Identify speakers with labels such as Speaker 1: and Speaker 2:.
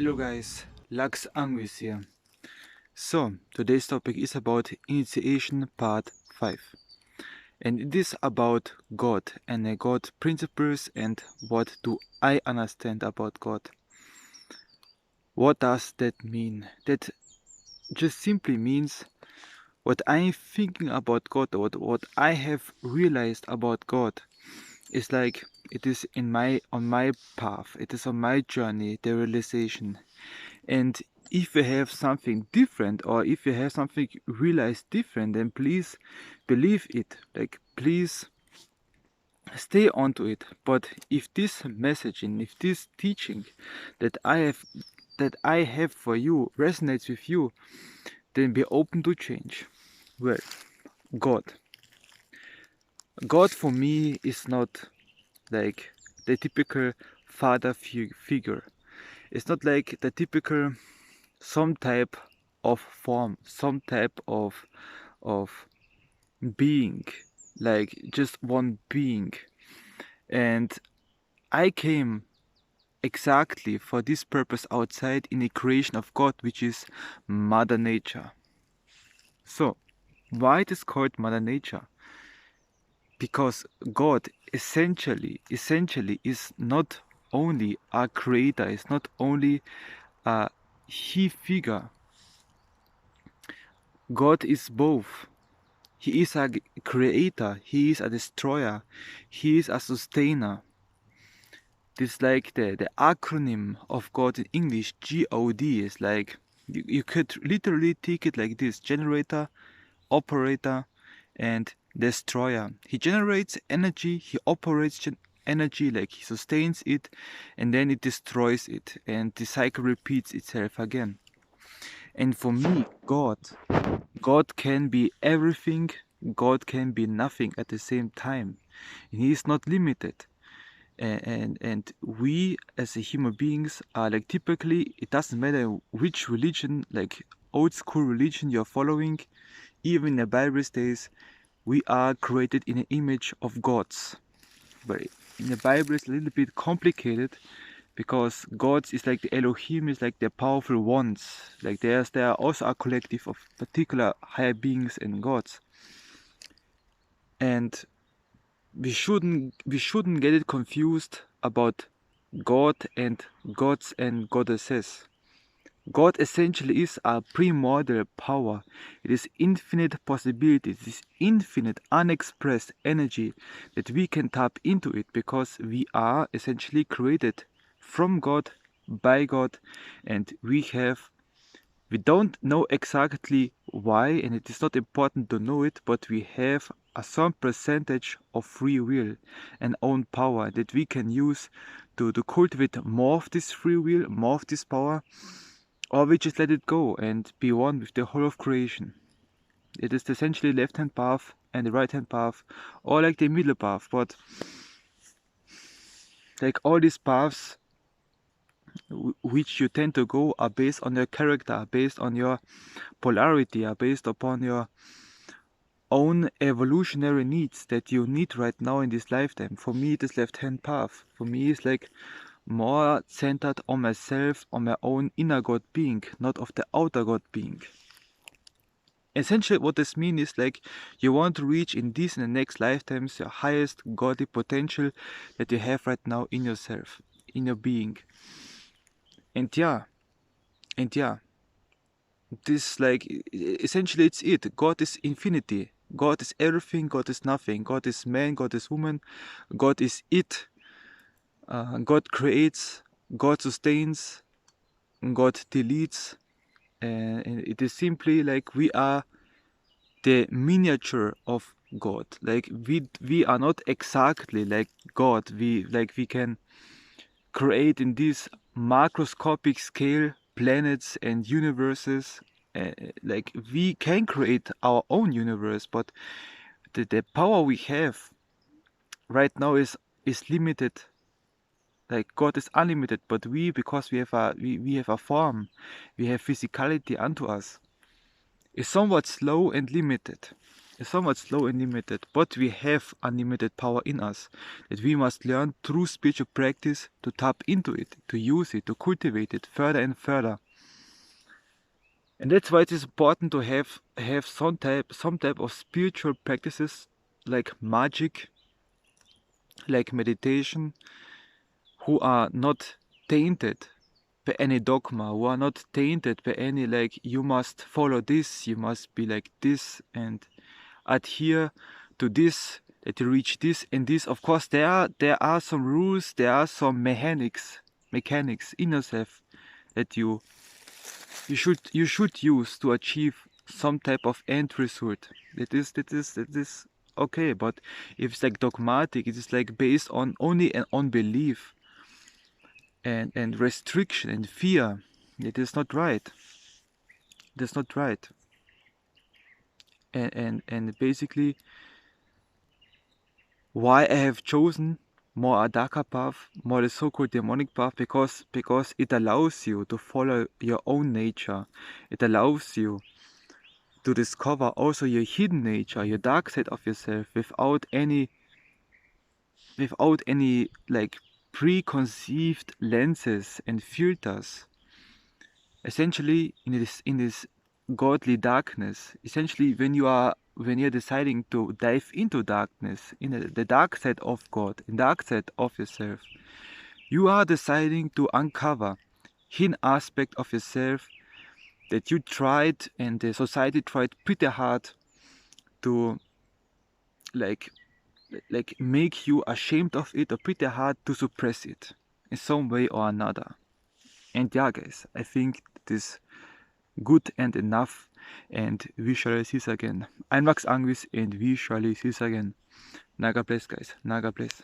Speaker 1: Hello guys, ᛚNAGA here. So, today's topic is about initiation part 5. And it is about God and God principles and what do I understand about God. What does that mean? That just simply means what I'm thinking about God, or what I have realized about God is like it is on my path, it is on my journey, the realization. And if you have something different, or if you have something realized different, then please believe it. Like, please stay onto it. But if this messaging, if this teaching that I have for you resonates with you, then be open to change. Well, God. God for me is not like the typical father figure. It's not like the typical some type of form, some type of being, like just one being. And I came exactly for this purpose outside in the creation of God, which is Mother Nature. So why it is called Mother Nature? Because God essentially is not only a creator, is not only a he figure. God is both. He is a creator, he is a destroyer, he is a sustainer. This is like the acronym of God in English, God, is like, you could literally take it like this: generator, operator, and destroyer. He generates energy, he operates energy, like he sustains it, and then it destroys it, and the cycle repeats itself again. And for me, God can be everything, God can be nothing at the same time. He is not limited. And we as human beings are like, typically, it doesn't matter which religion, like old school religion you're following, even in the Bible days, we are created in the image of gods. But in the Bible it's a little bit complicated, because gods is like the Elohim, is like the powerful ones. Like there are also a collective of particular higher beings and gods. And we shouldn't get it confused about God and gods and goddesses. God essentially is a primordial power. It is infinite possibilities, it is infinite unexpressed energy that we can tap into it, because we are essentially created from God, by God, and we don't know exactly why, and it is not important to know it, but we have a certain percentage of free will and own power that we can use to cultivate more of this free will, more of this power, or we just let it go and be one with the whole of creation. It is essentially left hand path and the right hand path, or like the middle path, but like all these paths which you tend to go are based on your character, are based on your polarity, are based upon your own evolutionary needs that you need right now in this lifetime. For me, it is left hand path. For me, it's like more centered on myself, on my own inner God being, not of the outer God being. Essentially what this means is like, you want to reach in this and the next lifetimes your highest godly potential that you have right now in yourself, in your being. And yeah, this, like, essentially it's it. God is infinity. God is everything, God is nothing. God is man, God is woman, God is it. God creates, God sustains, God deletes. And it is simply like we are the miniature of God. Like we are not exactly like God. We can create in this macroscopic scale planets and universes. Like we can create our own universe, but the power we have right now is limited. Like God is unlimited, but we, because we have a form, we have physicality unto us, is somewhat slow and limited. is so much slow and limited, but we have unlimited power in us that we must learn through spiritual practice to tap into it, to use it, to cultivate it further and further. And that's why it is important to have some type of spiritual practices like magic, like meditation, who are not tainted by any dogma, who are not tainted by any like you must follow this, you must be like this and adhere to this, that you reach this and this. Of course there are some rules, there are some mechanics in yourself that you should use to achieve some type of end result. That is okay, but if it's like dogmatic, it is like based on only an unbelief and restriction and fear. It is not right. That's not right. And basically, why I have chosen more a darker path, more the so-called demonic path, because it allows you to follow your own nature. It allows you to discover also your hidden nature, your dark side of yourself, without any like preconceived lenses and filters. Essentially, in this godly darkness, essentially when you're deciding to dive into darkness, in the dark side of God, in the dark side of yourself, you are deciding to uncover hidden aspect of yourself that you tried and the society tried pretty hard to like make you ashamed of it, or pretty hard to suppress it in some way or another. And yeah, guys, I think this good and enough, and we shall see us again. I'm ᛋLUX, and we shall see us again. ᛚNAGA bless, guys. ᛚNAGA bless.